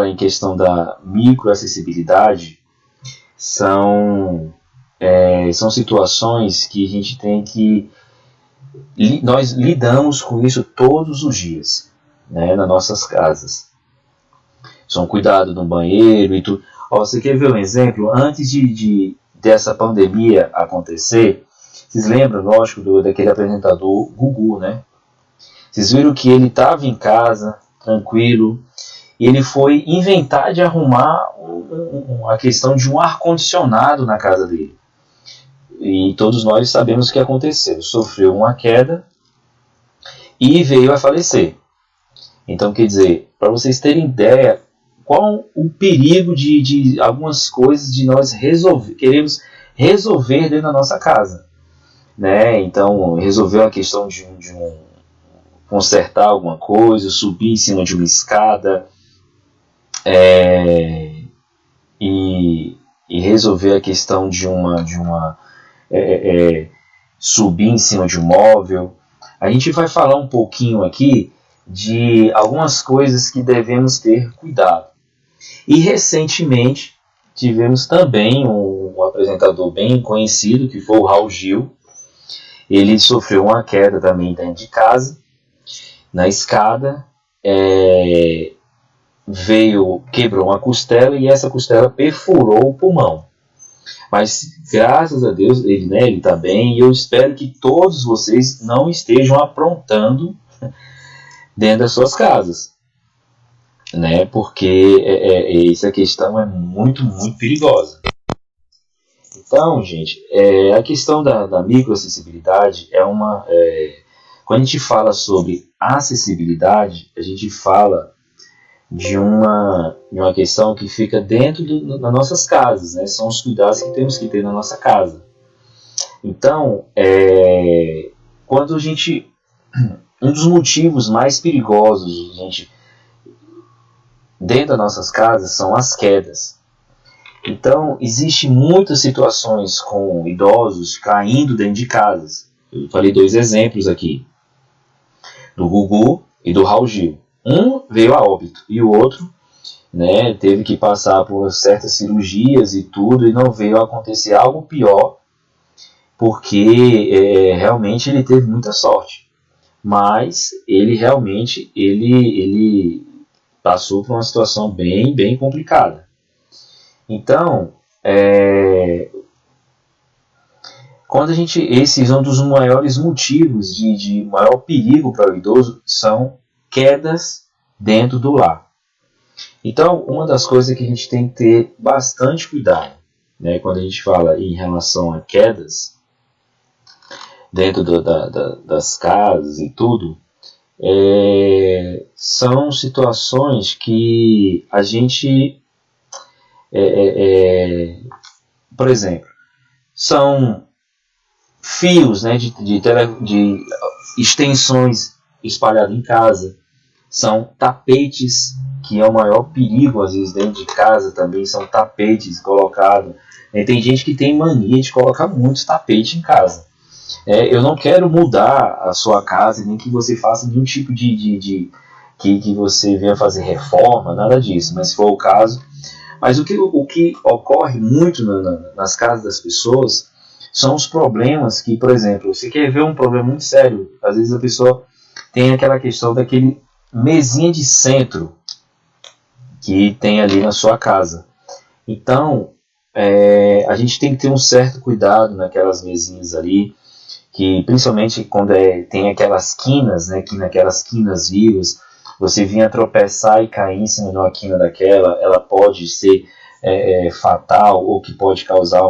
em questão da microacessibilidade, são situações que a gente tem que... Nós lidamos com isso todos os dias, né, nas nossas casas. São cuidado no banheiro e tudo. Você quer ver um exemplo? Antes dessa pandemia acontecer, vocês lembram, lógico, daquele apresentador Gugu, né? Vocês viram que ele estava em casa, tranquilo, e ele foi inventar de arrumar a questão de um ar-condicionado na casa dele. E todos nós sabemos o que aconteceu. Sofreu uma queda e veio a falecer. Então, quer dizer, para vocês terem ideia, qual o perigo de algumas coisas de nós queremos resolver dentro da nossa casa, né? Então, resolver a questão de consertar alguma coisa, subir em cima de uma escada, e resolver a questão de subir em cima de um móvel. A gente vai falar um pouquinho aqui de algumas coisas que devemos ter cuidado. E recentemente tivemos também um apresentador bem conhecido, que foi o Raul Gil. Ele sofreu uma queda também dentro de casa, na escada, quebrou uma costela e essa costela perfurou o pulmão. Mas graças a Deus ele está bem, e eu espero que todos vocês não estejam aprontando dentro das suas casas, né? Porque essa questão é muito, muito perigosa. Então, gente, a questão da microacessibilidade quando a gente fala sobre acessibilidade, a gente fala de uma questão que fica dentro das nossas casas, né? São os cuidados que temos que ter na nossa casa. Então, quando a gente... Um dos motivos mais perigosos dentro das nossas casas são as quedas. Então, existem muitas situações com idosos caindo dentro de casas. Eu falei 2 exemplos aqui, do Gugu e do Raul Gil. Um veio a óbito e o outro, né, teve que passar por certas cirurgias e tudo, e não veio a acontecer algo pior, porque realmente ele teve muita sorte. Mas ele realmente ele passou por uma situação bem, bem complicada. Então, quando esses são um dos maiores motivos de maior perigo para o idoso, são quedas dentro do lar. Então, uma das coisas que a gente tem que ter bastante cuidado, né, quando a gente fala em relação a quedas dentro das casas e tudo, são situações que a gente, por exemplo, são fios, né, de extensões espalhadas em casa, são tapetes, que é o maior perigo às vezes dentro de casa também, são tapetes colocados. Tem gente que tem mania de colocar muitos tapetes em casa. Eu não quero mudar a sua casa, nem que você faça nenhum tipo que você venha fazer reforma, nada disso, mas se for o caso. Mas o que ocorre muito nas casas das pessoas são os problemas que, por exemplo, você quer ver um problema muito sério, às vezes a pessoa tem aquela questão daquele mesinha de centro que tem ali na sua casa. Então, a gente tem que ter um certo cuidado naquelas mesinhas ali, que principalmente quando tem aquelas quinas, né, que naquelas quinas vivas, você vinha tropeçar e cair em cima de uma quina daquela, ela pode ser fatal, ou que pode causar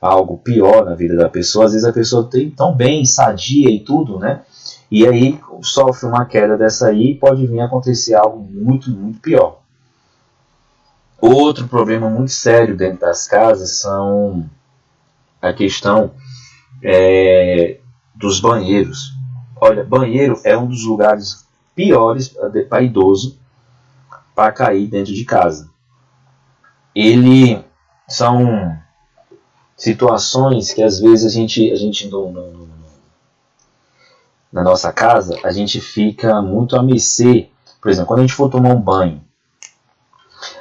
algo pior na vida da pessoa. Às vezes a pessoa tem tão bem, sadia e tudo, né? E aí sofre uma queda dessa aí e pode vir a acontecer algo muito, muito pior. Outro problema muito sério dentro das casas são a questão dos banheiros. Olha, banheiro é um dos lugares piores para idoso para cair dentro de casa. São situações que às vezes a gente na nossa casa, a gente fica muito à mercê. Por exemplo, quando a gente for tomar um banho,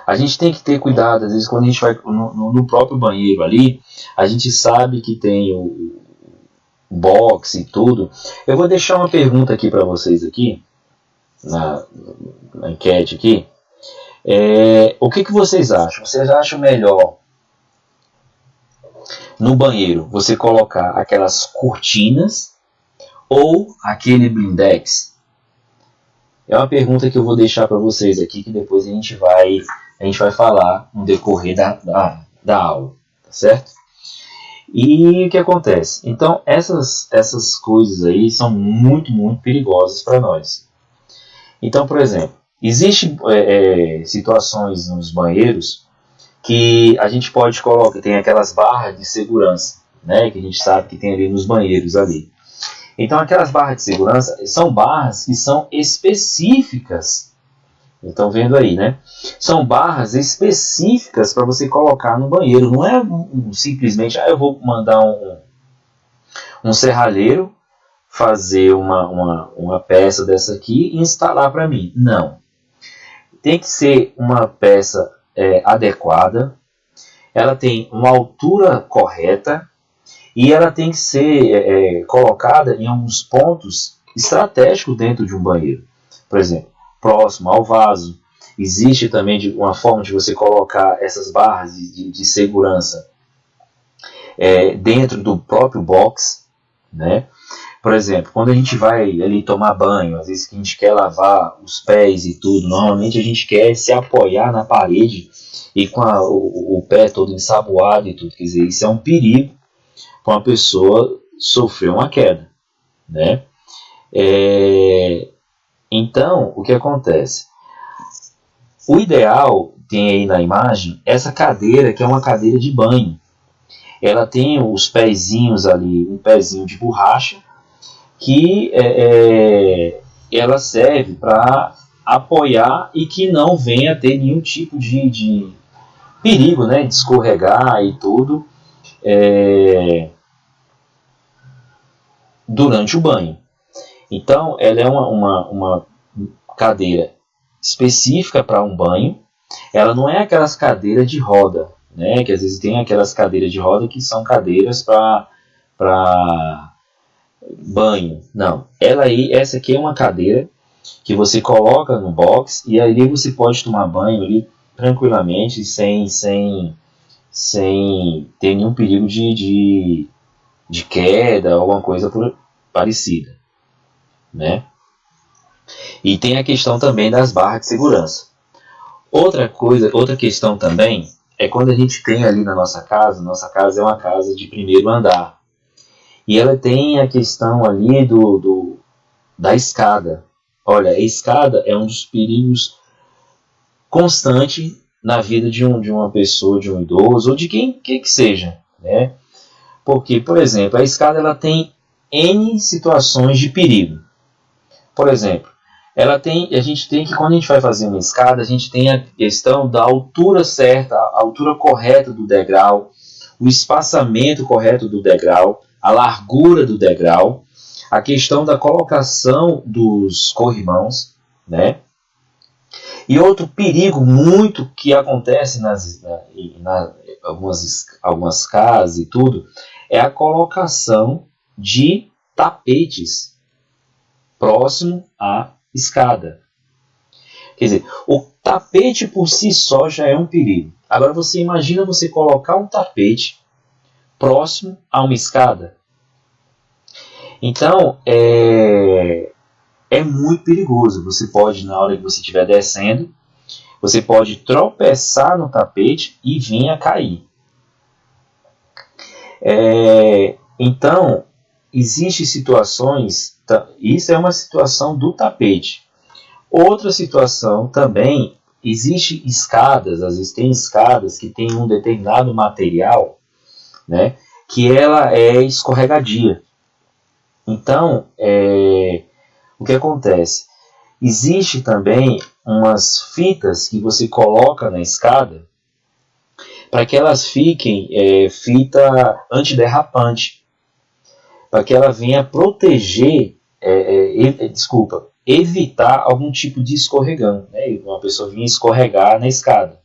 A gente tem que ter cuidado, às vezes quando a gente vai no próprio banheiro ali, a gente sabe que tem o box e tudo. Eu vou deixar uma pergunta aqui para vocês aqui, na enquete aqui. O que vocês acham? Vocês acham melhor no banheiro você colocar aquelas cortinas ou aquele blindex? É uma pergunta que eu vou deixar para vocês aqui, que depois a gente vai falar no decorrer da aula, tá certo? E o que acontece? Então essas coisas aí são muito, muito perigosas para nós. Então, por exemplo, existem situações nos banheiros que a gente pode colocar, tem aquelas barras de segurança, né, que a gente sabe que tem ali nos banheiros ali. Então aquelas barras de segurança são barras que são específicas. Estão vendo aí, né? São barras específicas para você colocar no banheiro. Não é simplesmente, eu vou mandar um serralheiro fazer uma peça dessa aqui e instalar para mim. Não. Tem que ser uma peça adequada. Ela tem uma altura correta. E ela tem que ser colocada em alguns pontos estratégicos dentro de um banheiro. Por exemplo, próximo ao vaso. Existe também uma forma de você colocar essas barras de segurança dentro do próprio box, né? Por exemplo, quando a gente vai ali tomar banho, às vezes que a gente quer lavar os pés e tudo, normalmente a gente quer se apoiar na parede e com o pé todo ensaboado e tudo. Quer dizer, isso é um perigo para uma pessoa sofrer uma queda, né? Então, o que acontece? O ideal, tem aí na imagem, essa cadeira que é uma cadeira de banho. Ela tem os pezinhos ali, um pezinho de borracha, que ela serve para apoiar e que não venha a ter nenhum tipo de perigo, né? De escorregar e tudo durante o banho. Então, ela é uma cadeira específica para um banho. Ela não é aquelas cadeiras de roda, né? Que às vezes tem aquelas cadeiras de roda que são cadeiras para banho. Não, essa aqui é uma cadeira que você coloca no box e ali você pode tomar banho ali tranquilamente, sem ter nenhum perigo de queda ou alguma coisa parecida, né? E tem a questão também das barras de segurança. Outra questão também é quando a gente tem ali na nossa casa é uma casa de primeiro andar, e ela tem a questão ali da escada. Olha, a escada é um dos perigos constantes na vida de uma pessoa, de um idoso, ou de quem que seja, né? Porque, por exemplo, a escada ela tem N situações de perigo. Por exemplo, a gente tem que, quando a gente vai fazer uma escada, a gente tem a questão da altura certa, a altura correta do degrau, o espaçamento correto do degrau, a largura do degrau, a questão da colocação dos corrimãos, né? E outro perigo muito que acontece algumas casas e tudo, é a colocação de tapetes próximo à escada. Quer dizer, o tapete por si só já é um perigo. Agora você imagina você colocar um tapete próximo a uma escada. Então, é muito perigoso. Você pode, na hora que você estiver descendo, você pode tropeçar no tapete e vir a cair. Então, existem situações, isso é uma situação do tapete. Outra situação também, existe escadas, às vezes tem escadas que tem um determinado material, né, que ela é escorregadia. Então, o que acontece? Existe também umas fitas que você coloca na escada para que elas fiquem fita antiderrapante, para que ela venha proteger, evitar algum tipo de escorregão, né? Uma pessoa vinha escorregar na escada.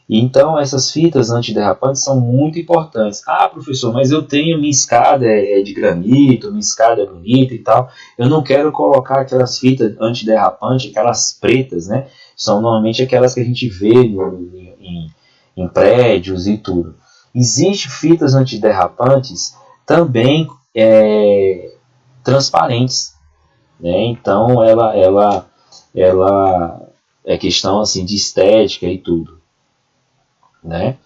Então essas fitas antiderrapantes são muito importantes. Ah, professor, mas eu tenho minha escada de granito, minha escada é bonita e tal. Eu não quero colocar aquelas fitas antiderrapantes, aquelas pretas, né? São normalmente aquelas que a gente vê em prédios e tudo. Existem fitas antiderrapantes também transparentes, né? Então ela é questão assim de estética e tudo, né?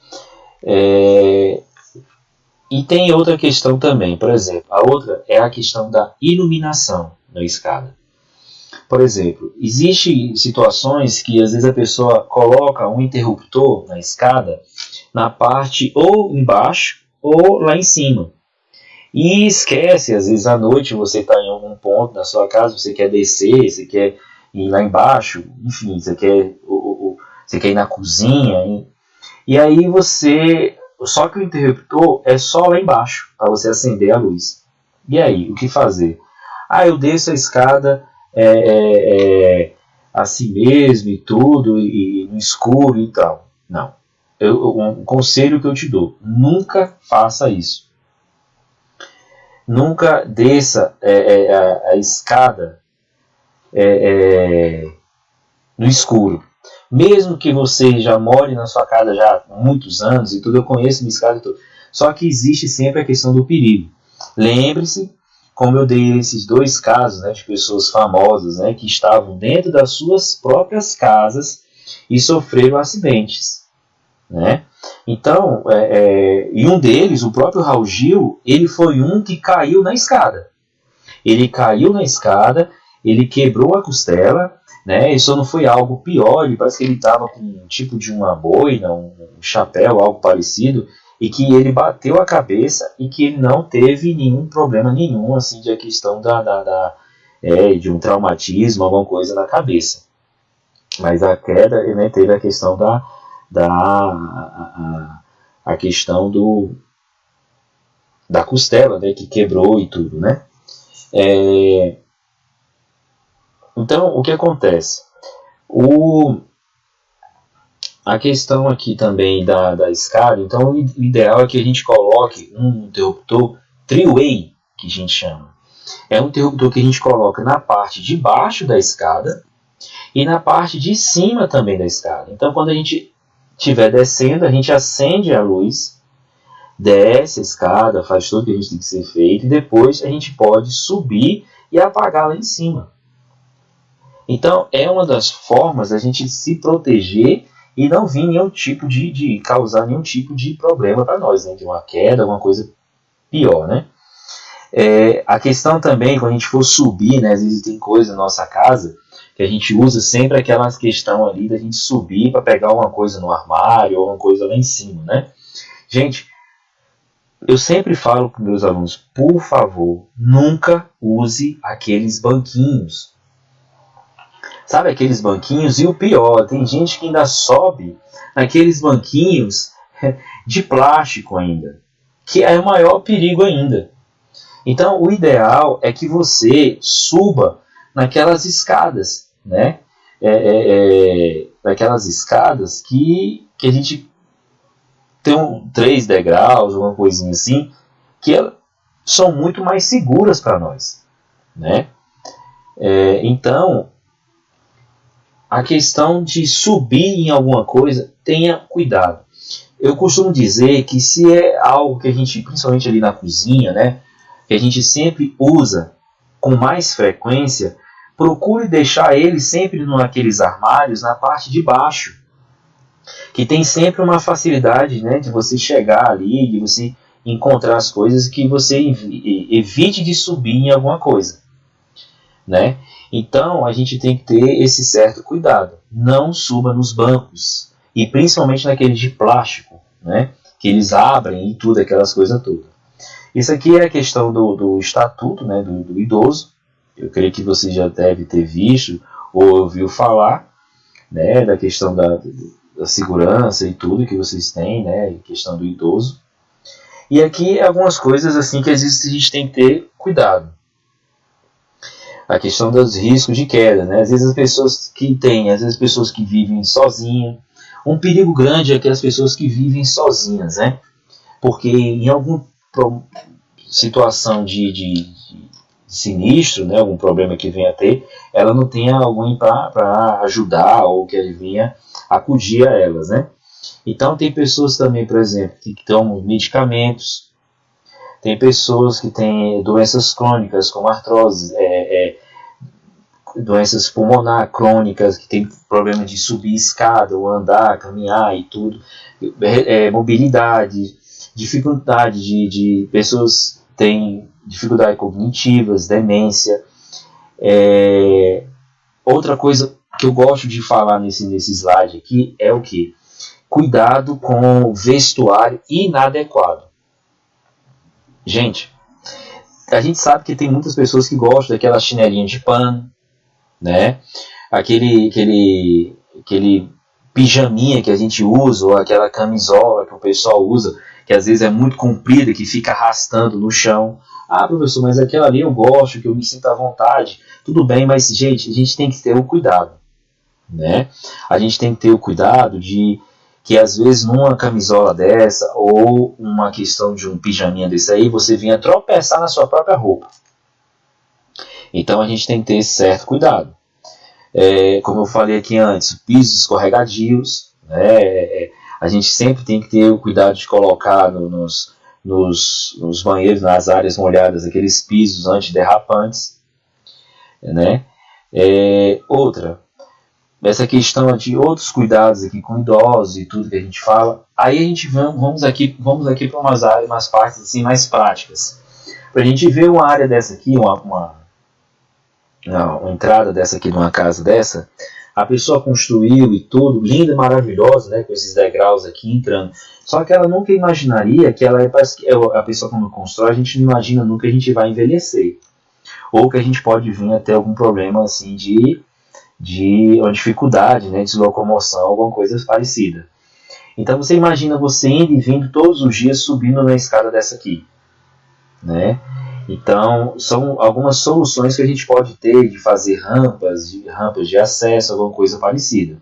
E tem outra questão também, por exemplo, a outra é a questão da iluminação na escada. Por exemplo, existem situações que às vezes a pessoa coloca um interruptor na escada na parte ou embaixo ou lá em cima. E esquece, às vezes à noite você está em algum ponto da sua casa, você quer descer, você quer ir lá embaixo, enfim, você quer ir na cozinha. E aí só que o interruptor é só lá embaixo, para você acender a luz. E aí, o que fazer? Eu desço a escada assim mesmo e tudo, e no escuro e tal. Não. Um conselho que eu te dou, nunca faça isso. Nunca desça a escada no escuro. Mesmo que você já more na sua casa já há muitos anos e tudo, eu conheço minha escada e tudo. Só que existe sempre a questão do perigo. Lembre-se, como eu dei esses dois casos, né, de pessoas famosas, né, que estavam dentro das suas próprias casas e sofreram acidentes, né? Então, e um deles, o próprio Raul Gil, ele foi um que caiu na escada. Ele caiu na escada, ele quebrou a costela, né? Isso não foi algo pior, ele parece que ele estava com um tipo de uma boina, um chapéu, algo parecido, e que ele bateu a cabeça e que ele não teve nenhum problema nenhum, assim, de a questão de um traumatismo, alguma coisa na cabeça. Mas a queda, né, teve a questão a questão da costela, né, que quebrou e tudo, né? Então, o que acontece? A questão aqui também da escada, então o ideal é que a gente coloque um interruptor three-way, que a gente chama. É um interruptor que a gente coloca na parte de baixo da escada e na parte de cima também da escada. Então, quando a gente estiver descendo, a gente acende a luz, desce a escada, faz tudo que a gente tem que ser feito, e depois a gente pode subir e apagar lá em cima. Então, é uma das formas da gente se proteger e não vir nenhum tipo de causar nenhum tipo de problema para nós, né? De uma queda, alguma coisa pior, né? A questão também, quando a gente for subir, né? Às vezes tem coisa na nossa casa que a gente usa sempre aquela questão ali da gente subir para pegar alguma coisa no armário ou alguma coisa lá em cima, né? Gente, eu sempre falo para meus alunos, por favor, nunca use aqueles banquinhos. Sabe aqueles banquinhos? E o pior, tem gente que ainda sobe naqueles banquinhos de plástico ainda, que é o maior perigo ainda. Então, o ideal é que você suba naquelas escadas, né? Naquelas escadas que a gente tem 3 degraus, alguma coisinha assim, que são muito mais seguras para nós, né? Então, a questão de subir em alguma coisa, tenha cuidado. Eu costumo dizer que se é algo que a gente, principalmente ali na cozinha, né, que a gente sempre usa com mais frequência, procure deixar ele sempre naqueles armários na parte de baixo, que tem sempre uma facilidade, né, de você chegar ali, de você encontrar as coisas, que você evite de subir em alguma coisa, né? Então, a gente tem que ter esse certo cuidado. Não suba nos bancos. E principalmente naqueles de plástico, né? Que eles abrem e tudo, aquelas coisas todas. Isso aqui é a questão do estatuto, né? Do idoso. Eu creio que você já deve ter visto ou ouviu falar, né? Da questão da segurança e tudo que vocês têm, né? A questão do idoso. E aqui algumas coisas assim que às vezes a gente tem que ter cuidado. A questão dos riscos de queda, né? Às vezes as pessoas que vivem sozinhas, Um perigo grande é que as pessoas que vivem sozinhas, né? Porque em alguma situação de sinistro, né, algum problema que venha a ter, ela não tenha alguém para ajudar ou que ele venha acudir a elas, né? Então tem pessoas também, por exemplo, que tomam medicamentos, tem pessoas que têm doenças crônicas como artrose, doenças pulmonar crônicas, que tem problema de subir escada, ou andar, caminhar e tudo, mobilidade, dificuldade de pessoas que têm dificuldades cognitivas, demência. Outra coisa que eu gosto de falar nesse slide aqui é o que? Cuidado com o vestuário inadequado. Gente, a gente sabe que tem muitas pessoas que gostam daquela chinelinha de pano, né? Aquele pijaminha que a gente usa, ou aquela camisola que o pessoal usa, que às vezes é muito comprida, que fica arrastando no chão. Ah, professor, mas aquela ali eu gosto, que eu me sinto à vontade. Tudo bem, mas gente, a gente tem que ter o cuidado, né? A gente tem que ter o cuidado de que às vezes numa camisola dessa, ou uma questão de um pijaminha desse aí, você vinha tropeçar na sua própria roupa. Então a gente tem que ter esse certo cuidado. Como eu falei aqui antes, pisos escorregadios, né? A gente sempre tem que ter o cuidado de colocar nos banheiros, nas áreas molhadas, aqueles pisos antiderrapantes, né? Outra, essa questão de outros cuidados aqui com idosos e tudo que a gente fala. Aí a gente vamos aqui para umas partes assim mais práticas, para a gente ver uma área dessa aqui, uma entrada dessa aqui numa casa dessa, a pessoa construiu e tudo, linda, maravilhosa, né, com esses degraus aqui entrando. Só que ela nunca imaginaria que a pessoa quando constrói, a gente não imagina nunca que a gente vai envelhecer. Ou que a gente pode vir a ter algum problema assim de uma dificuldade, né, de locomoção, alguma coisa parecida. Então você imagina você indo e vindo todos os dias subindo na escada dessa aqui, né? Então são algumas soluções que a gente pode ter de fazer rampas de acesso, alguma coisa parecida.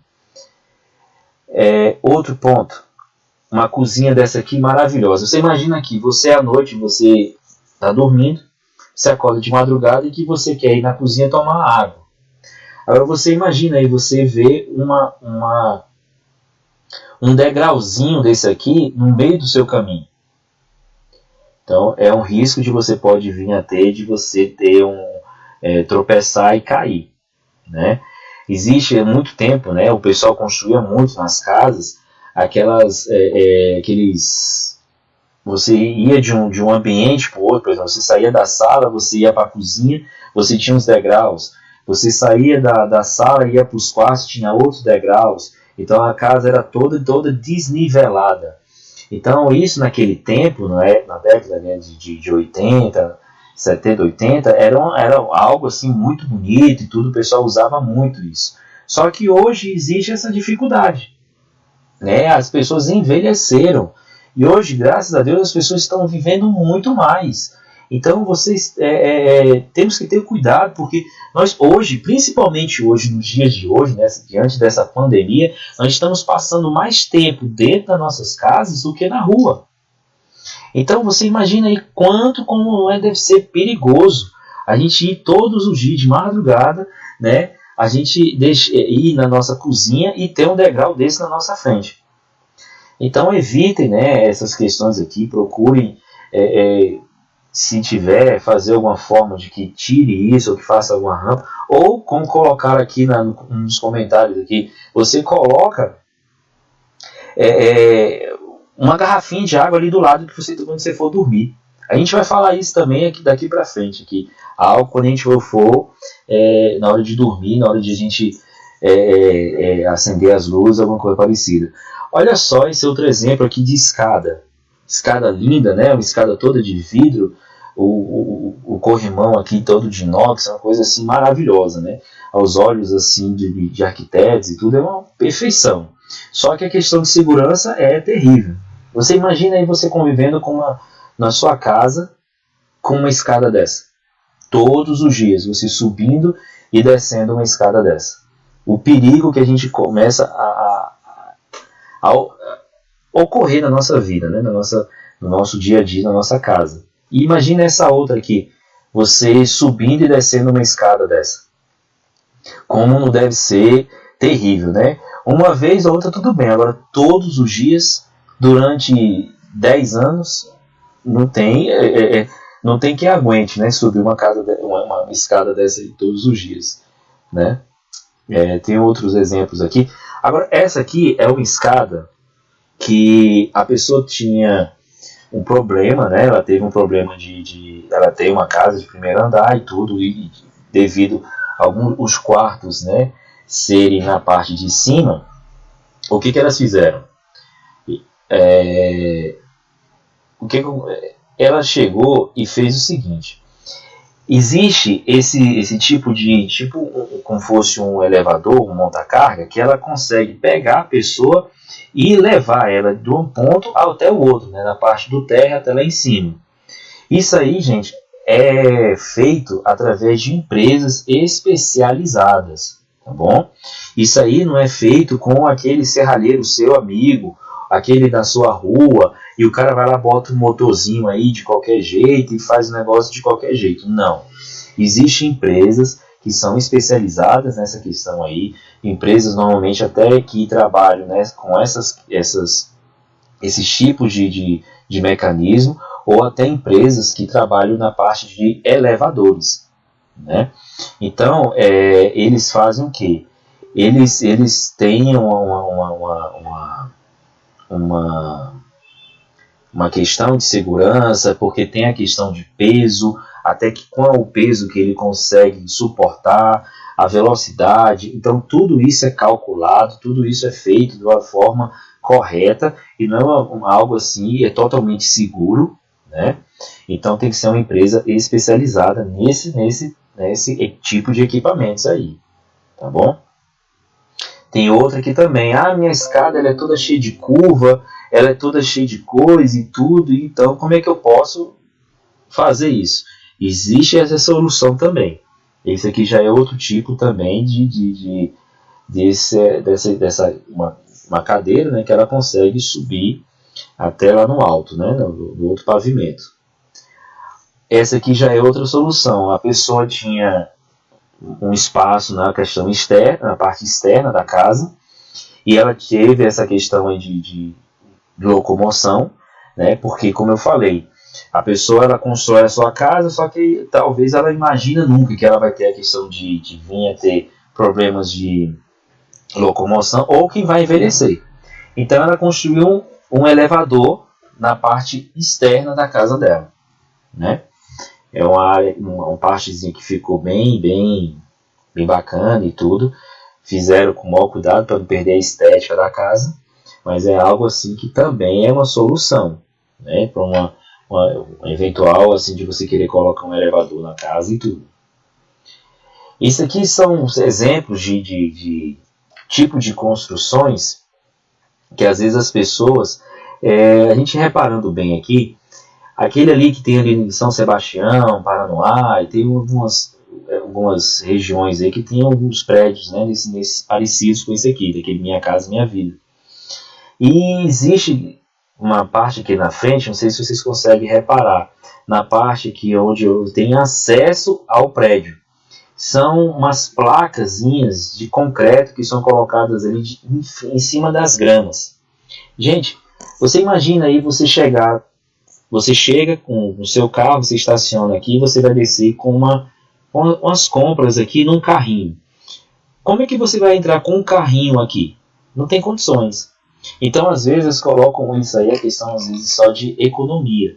Outro ponto, uma cozinha dessa aqui maravilhosa. Você imagina aqui, você à noite, você está dormindo, você acorda de madrugada e que você quer ir na cozinha tomar água. Agora você imagina aí, você vê um degrauzinho desse aqui no meio do seu caminho. Então é um risco de você pode vir a ter, de você ter tropeçar e cair, né? Existe há muito tempo, né? O pessoal construía muito nas casas você ia de um ambiente para o outro, por exemplo, você saía da sala, você ia para a cozinha, você tinha uns degraus. Você saía da sala e ia para os quartos, tinha outros degraus. Então a casa era toda desnivelada. Então isso naquele tempo, na década, né, de 80, 70, 80, era algo assim muito bonito e tudo, o pessoal usava muito isso. Só que hoje existe essa dificuldade, né? As pessoas envelheceram. E hoje, graças a Deus, as pessoas estão vivendo muito mais. Então temos que ter cuidado, porque nós hoje, principalmente hoje, nos dias de hoje, né, diante dessa pandemia, nós estamos passando mais tempo dentro das nossas casas do que na rua. Então você imagina aí como deve ser perigoso a gente ir todos os dias de madrugada, né, a gente ir na nossa cozinha e ter um degrau desse na nossa frente. Então evitem, né, essas questões aqui, procurem se tiver, fazer alguma forma de que tire isso, ou que faça alguma rampa, ou como colocar aqui nos comentários aqui, você coloca uma garrafinha de água ali do lado quando você for dormir. A gente vai falar isso também daqui para frente, aqui, algo quando a gente for na hora de dormir, na hora de a gente acender as luzes, alguma coisa parecida. Olha só esse outro exemplo aqui de escada. Escada linda, né? Uma escada toda de vidro, o corrimão aqui todo de inox, uma coisa assim maravilhosa, né? Aos olhos assim de arquitetos e tudo, é uma perfeição. Só que a questão de segurança é terrível. Você imagina aí você convivendo na sua casa com uma escada dessa. Todos os dias, você subindo e descendo uma escada dessa. O perigo que a gente começa ao ocorrer na nossa vida, né? No nosso dia a dia, na nossa casa. E imagine essa outra aqui, você subindo e descendo uma escada dessa. Como não deve ser terrível, né? Uma vez ou outra tudo bem, agora todos os dias, durante 10 anos, não tem quem aguente, né? Subir uma escada dessa aí todos os dias, né? Tem outros exemplos aqui. Agora, essa aqui é uma escada que a pessoa tinha um problema, né? Ela teve um problema ela tem uma casa de primeiro andar e tudo, e devido a os quartos, né, serem na parte de cima, o que elas fizeram? Ela chegou e fez o seguinte: existe esse tipo como fosse um elevador, um monta-carga, que ela consegue pegar a pessoa e levar ela de um ponto até o outro, né, na parte do térreo até lá em cima. Isso aí, gente, é feito através de empresas especializadas, tá bom? Isso aí não é feito com aquele serralheiro seu amigo, aquele da sua rua, e o cara vai lá, bota um motorzinho aí de qualquer jeito e faz o negócio de qualquer jeito. Não. Existem empresas que são especializadas nessa questão aí, empresas normalmente até que trabalham, né, com esses tipos de mecanismo, ou até empresas que trabalham na parte de elevadores, né? Então, eles fazem o quê? Eles têm uma questão de segurança, porque tem a questão de peso, até que qual é o peso que ele consegue suportar, a velocidade. Então, tudo isso é calculado, tudo isso é feito de uma forma correta, e não é algo assim, é totalmente seguro, né? Então tem que ser uma empresa especializada nesse tipo de equipamentos aí, tá bom? Tem outra aqui também, minha escada ela é toda cheia de curva, ela é toda cheia de coisa e tudo, então como é que eu posso fazer isso? Existe essa solução também. Esse aqui já é outro tipo também uma cadeira, né, que ela consegue subir até lá no alto, né, no outro pavimento. Essa aqui já é outra solução. A pessoa tinha um espaço na questão externa, na parte externa da casa, e ela teve essa questão aí de locomoção, né, porque, como eu falei, a pessoa ela constrói a sua casa, só que talvez ela imagina nunca que ela vai ter a questão de vir a ter problemas de locomoção ou que vai envelhecer. Então ela construiu um elevador na parte externa da casa dela, né? É uma área, uma partezinha que ficou bem bacana e tudo. Fizeram com o maior cuidado para não perder a estética da casa, mas é algo assim que também é uma solução, né? Para uma eventual assim de você querer colocar um elevador na casa e tudo. Isso aqui são exemplos de tipo de construções que às vezes as pessoas, a gente reparando bem aqui, aquele ali que tem ali em São Sebastião, Paranoá, e tem algumas regiões aí que tem alguns prédios, né, nesses parecidos com esse aqui, daquele Minha Casa Minha Vida. E existe uma parte aqui na frente, não sei se vocês conseguem reparar, na parte aqui onde eu tenho acesso ao prédio. São umas placazinhas de concreto que são colocadas ali em cima das gramas. Gente, você imagina aí você chega com o seu carro, você estaciona aqui, você vai descer com umas compras aqui num carrinho. Como é que você vai entrar com um carrinho aqui? Não tem condições. Então, às vezes, colocam isso aí, a questão às vezes só de economia.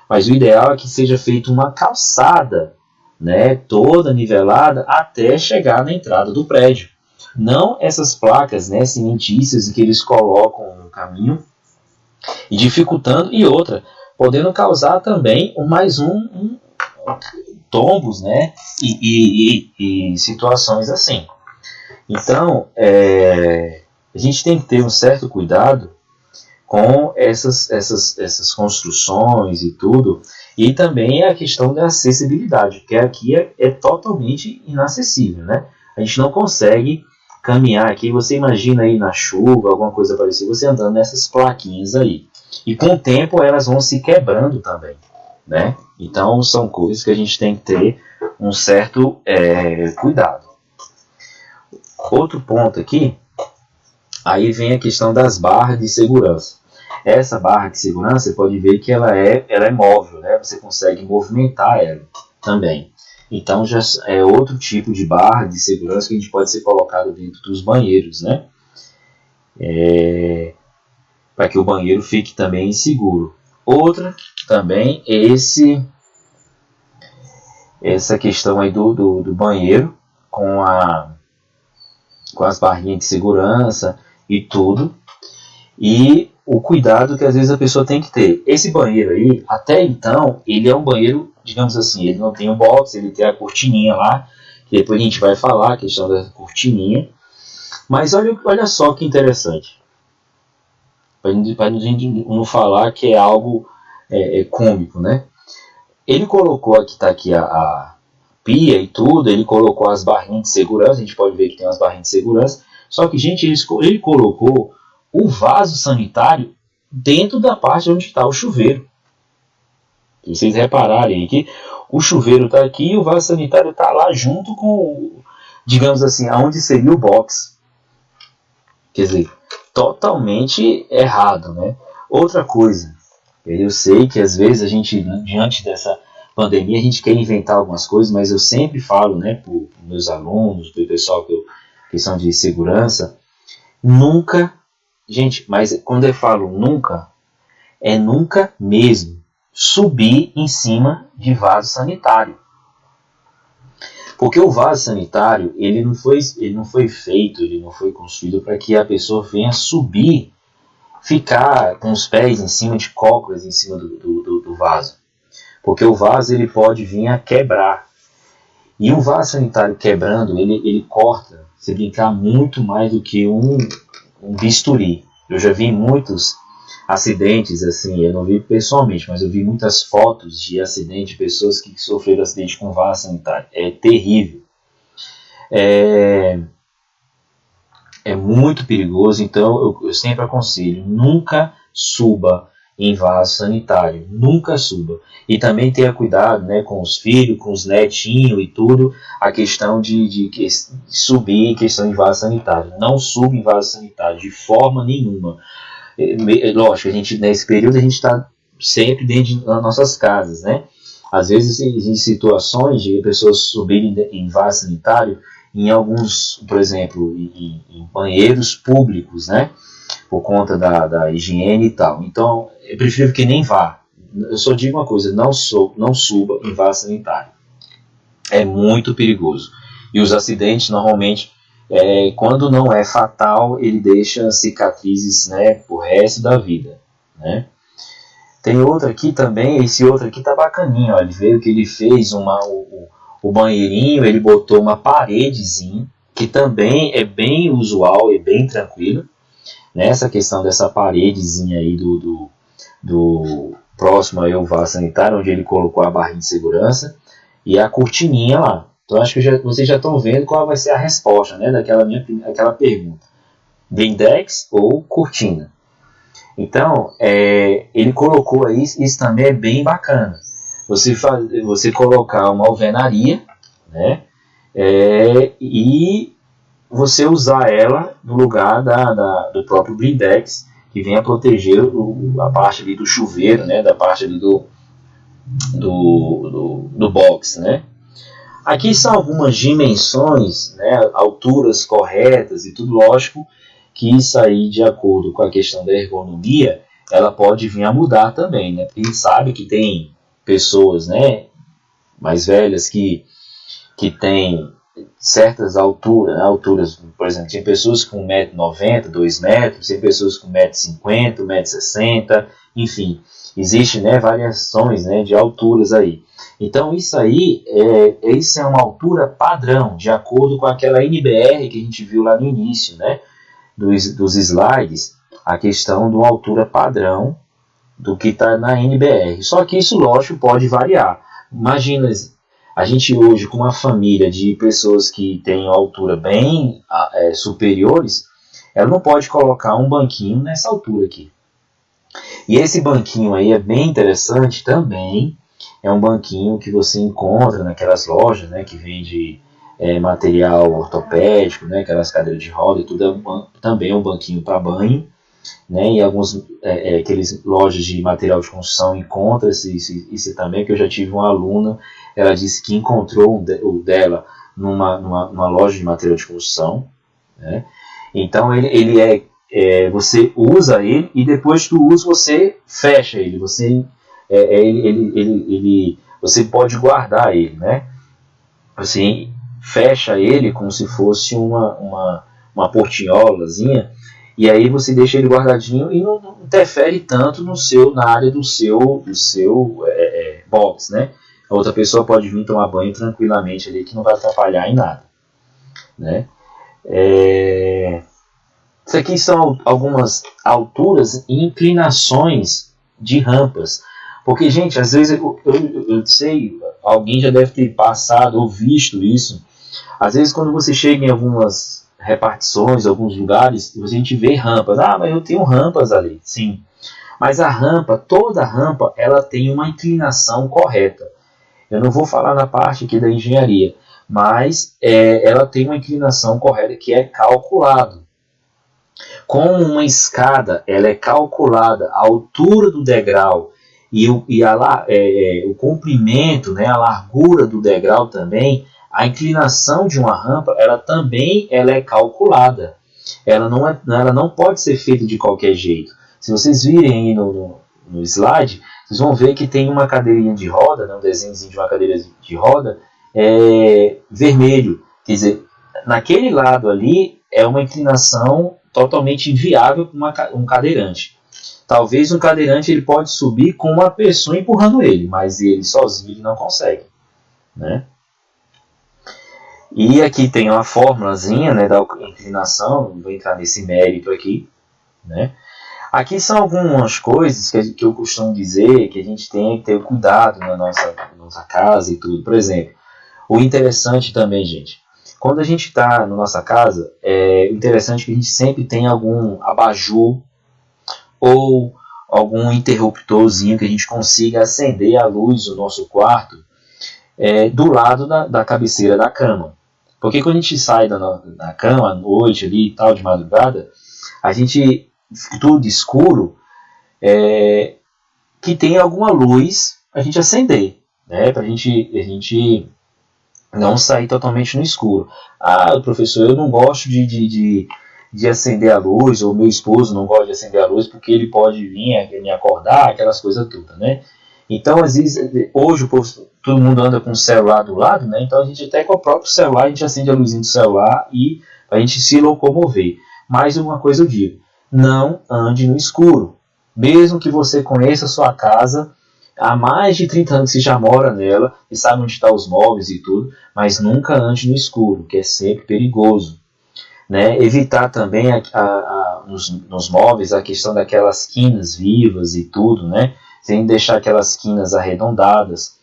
Mas o ideal é que seja feita uma calçada, né, toda nivelada até chegar na entrada do prédio. Não essas placas, né, cimentícias que eles colocam no caminho e dificultando, e outra, podendo causar também mais tombos, né, e situações assim. Então, a gente tem que ter um certo cuidado com essas construções e tudo, e também a questão da acessibilidade, que aqui é totalmente inacessível, né? A gente não consegue caminhar aqui, você imagina aí na chuva, alguma coisa parecida, você andando nessas plaquinhas aí. E com o tempo elas vão se quebrando também, né? Então são coisas que a gente tem que ter um certo cuidado. Outro ponto aqui, aí vem a questão das barras de segurança. Essa barra de segurança, você pode ver que ela é móvel, né? Você consegue movimentar ela também. Então já é outro tipo de barra de segurança que a gente pode ser colocado dentro dos banheiros, né? Para que o banheiro fique também seguro. Outra também é essa questão aí do banheiro com as barrinhas de segurança e tudo. E o cuidado que às vezes a pessoa tem que ter. Esse banheiro aí, até então, ele é um banheiro, digamos assim, ele não tem um box, ele tem a cortininha lá, que depois a gente vai falar a questão da cortininha. Mas olha só que interessante. Para a gente não falar que é algo cômico, né? Ele colocou aqui, tá aqui a pia e tudo, ele colocou as barrinhas de segurança, a gente pode ver que tem umas barrinhas de segurança, só que, gente, ele colocou o vaso sanitário dentro da parte onde está o chuveiro. Se vocês repararem aqui, o chuveiro está aqui e o vaso sanitário está lá junto com, digamos assim, aonde seria o box. Quer dizer, totalmente errado, né? Outra coisa, eu sei que às vezes a gente, diante dessa pandemia, a gente quer inventar algumas coisas, mas eu sempre falo, né, para os meus alunos, para o pessoal que são de segurança, nunca, gente, mas quando eu falo nunca, é nunca mesmo subir em cima de vaso sanitário. Porque o vaso sanitário, ele não foi feito, ele não foi construído para que a pessoa venha subir, ficar com os pés em cima de cócoras em cima do vaso. Porque o vaso ele pode vir a quebrar. E o vaso sanitário quebrando, ele corta, se brincar, muito mais do que um bisturi. Eu já vi muitos acidentes, assim, eu não vi pessoalmente, mas eu vi muitas fotos de acidente, de pessoas que sofreram acidente com vaso sanitário. É terrível. É muito perigoso, então eu sempre aconselho, nunca suba em vaso sanitário, nunca suba. E também tenha cuidado, né, com os filhos, com os netinhos e tudo, a questão de subir em questão de vaso sanitário. Não suba em vaso sanitário de forma nenhuma. Lógico, nesse período a gente está sempre dentro das nossas casas, né? Às vezes em situações de pessoas subirem em vaso sanitário em alguns, por exemplo, em banheiros públicos, né? Por conta da higiene e tal. Então, é preferível que nem vá. Eu só digo uma coisa, não suba em vaso sanitário. É muito perigoso. E os acidentes, normalmente, quando não é fatal, ele deixa cicatrizes, né, pro resto da vida, né? Tem outro aqui também, esse outro aqui tá bacaninho, ó, ele veio que ele fez o banheirinho, ele botou uma paredezinha, que também é bem usual, é bem tranquilo. Nessa questão dessa paredezinha aí do próximo ao vaso sanitário, onde ele colocou a barrinha de segurança e a cortininha lá. Então acho que vocês já estão vendo qual vai ser a resposta, né, daquela pergunta. Blindex ou cortina? Então, ele colocou aí, isso também é bem bacana. Você colocar uma alvenaria, né, e você usar ela no lugar do próprio blindex, que vem a proteger a parte ali do chuveiro, né, da parte ali do box, né. Aqui são algumas dimensões, né, alturas corretas e tudo, lógico que isso aí, de acordo com a questão da ergonomia, ela pode vir a mudar também, né, porque a gente sabe que tem pessoas, né, mais velhas que têm certas alturas, por exemplo, tem pessoas com 1,90 m, 2 metros, tem pessoas com 1,50 m, 1,60 m, enfim, existe, né, variações, né, de alturas aí. Então isso aí isso é uma altura padrão, de acordo com aquela NBR que a gente viu lá no início, né, dos slides, a questão de uma altura padrão do que está na NBR. Só que isso, lógico, pode variar. Imagina, A gente hoje, com uma família de pessoas que têm altura bem superiores, ela não pode colocar um banquinho nessa altura aqui. E esse banquinho aí é bem interessante também. É um banquinho que você encontra naquelas lojas, né, que vende material ortopédico, né, aquelas cadeiras de roda e tudo. Também é um banquinho para banho. Né, e algumas aqueles lojas de material de construção encontra-se isso também, que eu já tive uma aluna, ela disse que encontrou o dela numa loja de material de construção, né? Então ele você usa ele e depois que usa você fecha ele, você pode guardar ele, né? Assim, fecha ele como se fosse uma portinholazinha. E aí você deixa ele guardadinho e não interfere tanto na área do seu box, né? A outra pessoa pode vir tomar banho tranquilamente ali, que não vai atrapalhar em nada, né? Isso aqui são algumas alturas e inclinações de rampas. Porque, gente, às vezes eu sei, alguém já deve ter passado ou visto isso. Às vezes quando você chega em algumas repartições, alguns lugares, a gente vê rampas. Ah, mas eu tenho rampas ali. Sim. Mas toda rampa, ela tem uma inclinação correta. Eu não vou falar na parte aqui da engenharia, mas ela tem uma inclinação correta que é calculado. Como uma escada, ela é calculada a altura do degrau e o comprimento, né, a largura do degrau também. A inclinação de uma rampa, ela é calculada. Ela não pode ser feita de qualquer jeito. Se vocês virem aí no slide, vocês vão ver que tem uma cadeirinha de roda, né, um desenhozinho de uma cadeira de roda vermelho. Quer dizer, naquele lado ali é uma inclinação totalmente inviável para um cadeirante. Talvez um cadeirante ele pode subir com uma pessoa empurrando ele, mas ele sozinho ele não consegue, né? E aqui tem uma formulazinha, né, da inclinação, não vou entrar nesse mérito aqui, né? Aqui são algumas coisas que eu costumo dizer que a gente tem que ter cuidado na nossa casa e tudo. Por exemplo, o interessante também, gente, quando a gente está na nossa casa, o interessante é que a gente sempre tem algum abajur ou algum interruptorzinho que a gente consiga acender a luz do nosso quarto do lado da cabeceira da cama. Porque quando a gente sai da cama à noite ali e tal, de madrugada, a gente fica tudo escuro, que tem alguma luz a gente acender, né? Para a gente não sair totalmente no escuro. Ah, professor, eu não gosto de acender a luz, ou meu esposo não gosta de acender a luz porque ele pode vir me acordar, aquelas coisas todas, né? Então, às vezes, hoje todo mundo anda com o celular do lado, né? Então a gente até com o próprio celular, a gente acende a luzinha do celular e a gente se locomover. Mais uma coisa eu digo, não ande no escuro. Mesmo que você conheça a sua casa, há mais de 30 anos que você já mora nela, e sabe onde estão os móveis e tudo, mas nunca ande no escuro, que é sempre perigoso. Né? Evitar também nos móveis a questão daquelas quinas vivas e tudo, né? Sem deixar aquelas quinas arredondadas,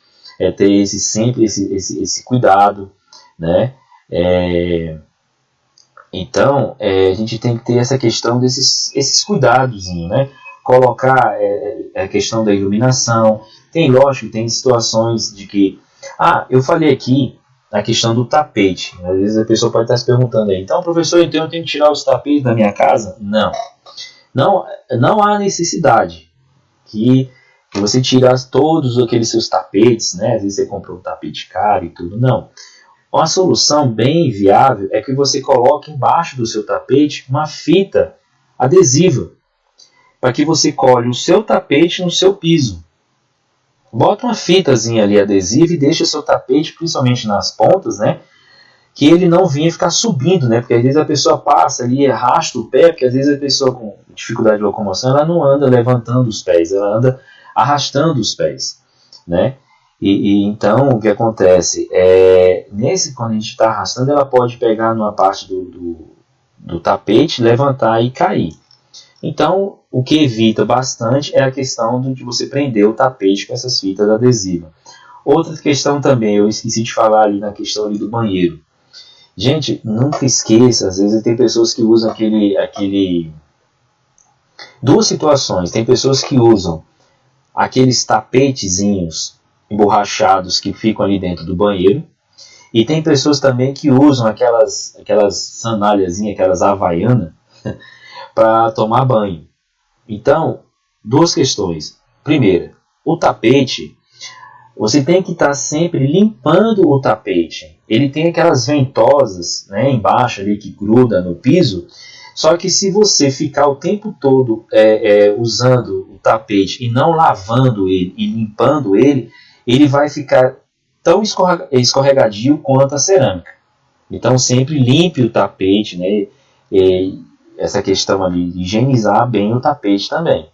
ter sempre esse cuidado, né? Então, a gente tem que ter essa questão esses cuidados, né? Colocar a questão da iluminação. Lógico, tem situações de que... Ah, eu falei aqui na questão do tapete. Às vezes a pessoa pode estar se perguntando aí, então, professor, então eu tenho que tirar os tapetes da minha casa? Não há necessidade que você tirasse todos aqueles seus tapetes, né? Às vezes você comprou um tapete caro e tudo. Não. Uma solução bem viável é que você coloque embaixo do seu tapete uma fita adesiva, para que você colhe o seu tapete no seu piso. Bota uma fitazinha ali adesiva e deixa o seu tapete, principalmente nas pontas, né? Que ele não venha ficar subindo, né? Porque às vezes a pessoa passa ali e arrasta o pé, porque às vezes a pessoa com dificuldade de locomoção, ela não anda levantando os pés, ela anda arrastando os pés, né? Então o que acontece quando a gente está arrastando, ela pode pegar numa parte do tapete, levantar e cair. Então o que evita bastante é a questão de você prender o tapete com essas fitas adesivas. Outra questão também, eu esqueci de falar ali na questão ali do banheiro. Gente, nunca esqueça, às vezes tem pessoas que usam duas situações. Tem pessoas que usam aqueles tapetezinhos emborrachados que ficam ali dentro do banheiro. E tem pessoas também que usam aquelas sandáliazinhas, aquelas havaianas, para tomar banho. Então, duas questões. Primeira, o tapete, você tem que estar sempre limpando o tapete. Ele tem aquelas ventosas, né, embaixo ali que gruda no piso. Só que se você ficar o tempo todo usando o tapete e não lavando ele e limpando ele, ele vai ficar tão escorregadio quanto a cerâmica. Então sempre limpe o tapete, né? Essa questão ali de higienizar bem o tapete também,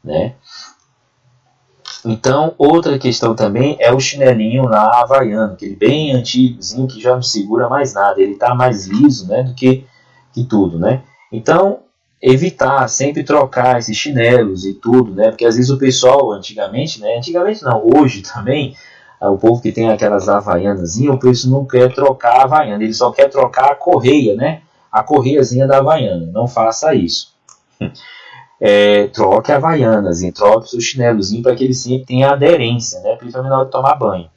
né? Então outra questão também é o chinelinho lá havaiano, aquele bem antigozinho que já não segura mais nada, ele está mais liso, né, do que tudo, né? Então evitar sempre trocar esses chinelos e tudo, né? Porque às vezes o pessoal antigamente não, hoje também o povo que tem aquelas havaianazinhas, o pessoal não quer trocar a havaiana, ele só quer trocar a correia, né? A correiazinha da havaiana. Não faça isso. Troque a havaianazinha, troque o seu chinelozinho para que ele sempre tenha aderência, né? Principalmente na hora de tomar banho.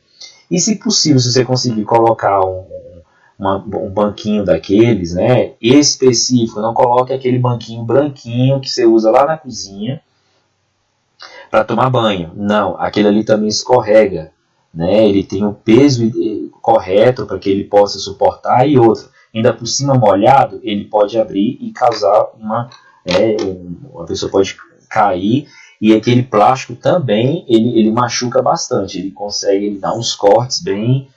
E se possível, se você conseguir colocar um banquinho daqueles, né? Específico, não coloque aquele banquinho branquinho que você usa lá na cozinha para tomar banho. Não, aquele ali também escorrega. Né, ele tem o peso correto para que ele possa suportar, e outro, ainda por cima molhado, ele pode abrir e causar a pessoa pode cair, e aquele plástico também ele machuca bastante, ele consegue dar uns cortes bem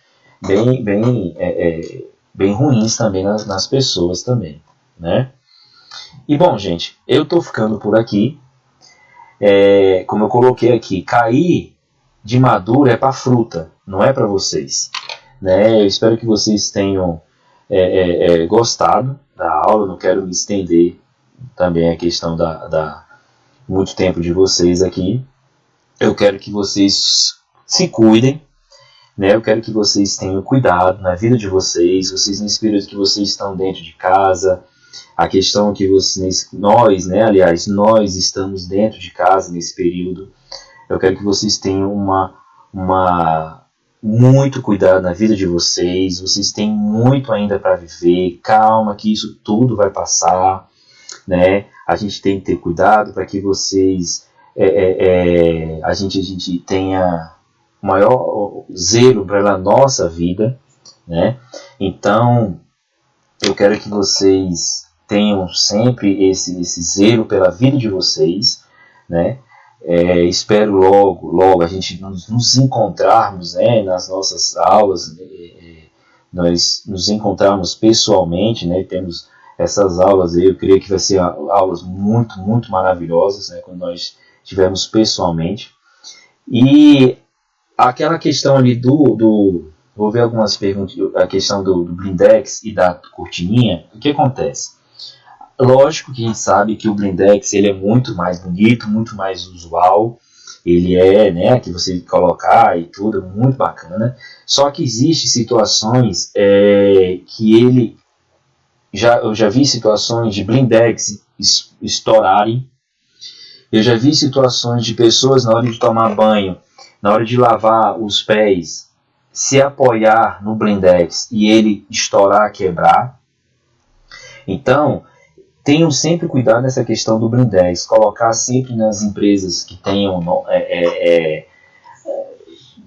ruins também nas pessoas também, né? E bom, gente, eu estou ficando por aqui. Como eu coloquei aqui, cair de madura é para fruta, não é para vocês, né? Eu espero que vocês tenham gostado da aula. Não quero me estender também a questão da muito tempo de vocês aqui. Eu quero que vocês se cuidem, né? Eu quero que vocês tenham cuidado na vida de vocês nesse período que vocês estão dentro de casa. A questão que nós estamos dentro de casa nesse período. Eu quero que vocês tenham muito cuidado na vida de vocês. Vocês têm muito ainda para viver. Calma, que isso tudo vai passar, né? A gente tem que ter cuidado para que vocês a gente tenha maior zelo para a nossa vida, né? Então eu quero que vocês tenham sempre esse zelo pela vida de vocês, né? Espero logo a gente nos encontrarmos, né, nas nossas aulas, nós nos encontrarmos pessoalmente, né? Temos essas aulas aí, eu creio que vai ser aulas muito, muito maravilhosas, né, quando nós estivermos pessoalmente. E aquela questão ali vou ver algumas perguntas, a questão do blindex e da cortininha, o que acontece? Lógico que a gente sabe que o blindex ele é muito mais bonito, muito mais usual, ele né, que você colocar e tudo, muito bacana. Só que existem situações que eu já vi situações de blindex estourarem. Eu já vi situações de pessoas na hora de tomar banho, na hora de lavar os pés, se apoiar no blindex e ele estourar, quebrar. Então tenham sempre cuidado nessa questão do blindex, colocar sempre nas empresas que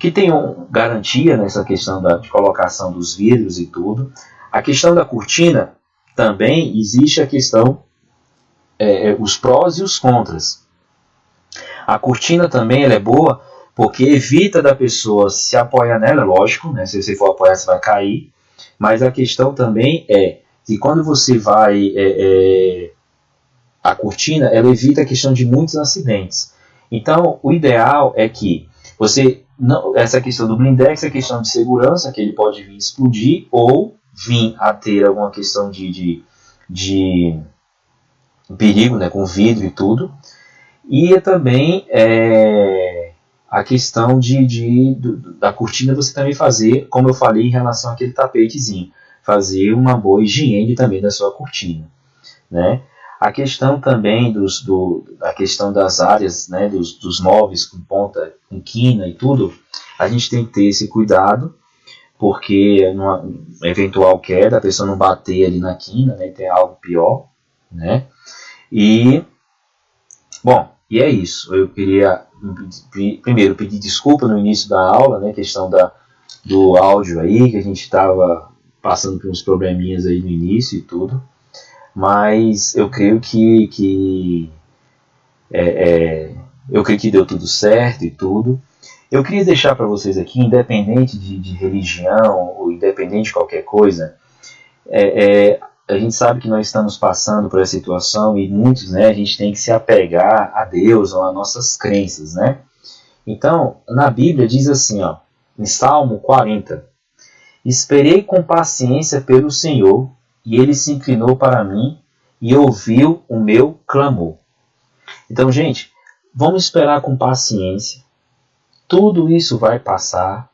tenham garantia nessa questão de colocação dos vidros e tudo. A questão da cortina também existe a questão, os prós e os contras. A cortina também ela é boa porque evita da pessoa se apoiar nela, lógico, né? Se você for apoiar você vai cair, mas a questão também que quando você vai a cortina ela evita a questão de muitos acidentes. Então o ideal é que você não, essa questão do blindex é questão de segurança, que ele pode vir explodir ou vir a ter alguma questão de perigo, né, com vidro e tudo. E também a questão da cortina você também fazer, como eu falei em relação àquele tapetezinho, fazer uma boa higiene também da sua cortina, né? A questão também a questão das áreas, né, dos móveis com ponta, com quina e tudo, a gente tem que ter esse cuidado, porque numa eventual queda, a pessoa não bater ali na quina, né, tem algo pior, né? E, bom, e é isso. Eu queria primeiro pedir desculpa no início da aula, né, questão do áudio aí, que a gente estava passando por uns probleminhas aí no início e tudo, mas eu creio que deu tudo certo e tudo. Eu queria deixar para vocês aqui, independente de religião ou independente de qualquer coisa, a gente sabe que nós estamos passando por essa situação e muitos, né, a gente tem que se apegar a Deus ou a nossas crenças, né? Então, na Bíblia diz assim, ó, em Salmo 40, esperei com paciência pelo Senhor, e Ele se inclinou para mim e ouviu o meu clamor. Então, gente, vamos esperar com paciência. Tudo isso vai passar,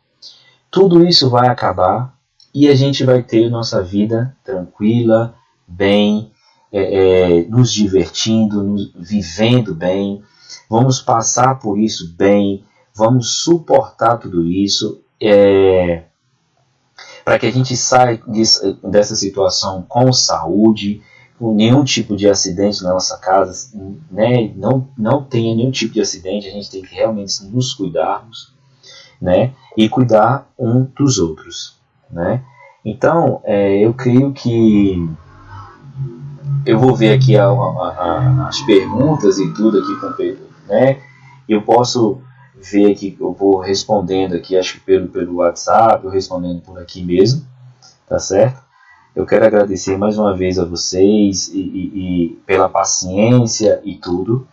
tudo isso vai acabar, e a gente vai ter nossa vida tranquila, bem, nos divertindo, vivendo bem. Vamos passar por isso bem, vamos suportar tudo isso, para que a gente saia dessa situação com saúde, com nenhum tipo de acidente na nossa casa, né? Não tenha nenhum tipo de acidente, a gente tem que realmente nos cuidarmos, né? E cuidar um dos outros, né? Então, eu creio que eu vou ver aqui as perguntas e tudo aqui com o Pedro, né? Eu posso ver aqui, eu vou respondendo aqui, acho que pelo WhatsApp, eu respondendo por aqui mesmo, tá certo? Eu quero agradecer mais uma vez a vocês e pela paciência e tudo.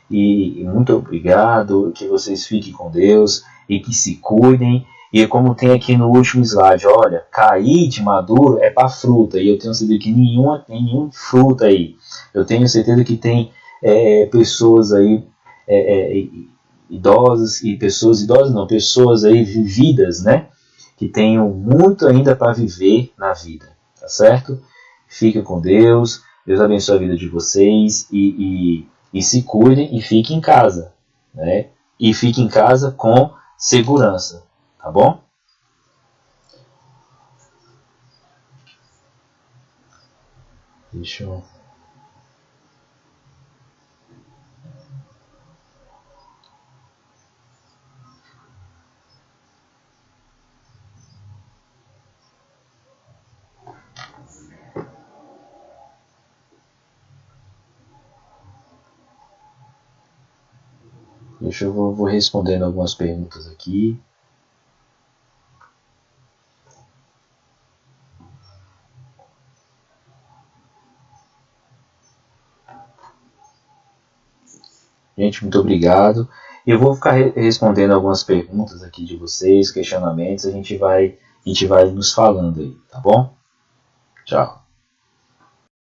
E muito obrigado, que vocês fiquem com Deus e que se cuidem. E como tem aqui no último slide, olha, cair de maduro é para fruta. E eu tenho certeza que nenhuma fruta aí. Eu tenho certeza que tem pessoas aí idosas e pessoas idosas não, pessoas aí vividas, né? Que tenham muito ainda para viver na vida, tá certo? Fiquem com Deus, Deus abençoe a vida de vocês e se cuidem e fiquem em casa, né? E fiquem em casa com segurança, tá bom? Deixa eu... vou respondendo algumas perguntas aqui. Gente, muito obrigado. Eu vou ficar respondendo algumas perguntas aqui de vocês, questionamentos. A gente vai nos falando aí, tá bom? Tchau.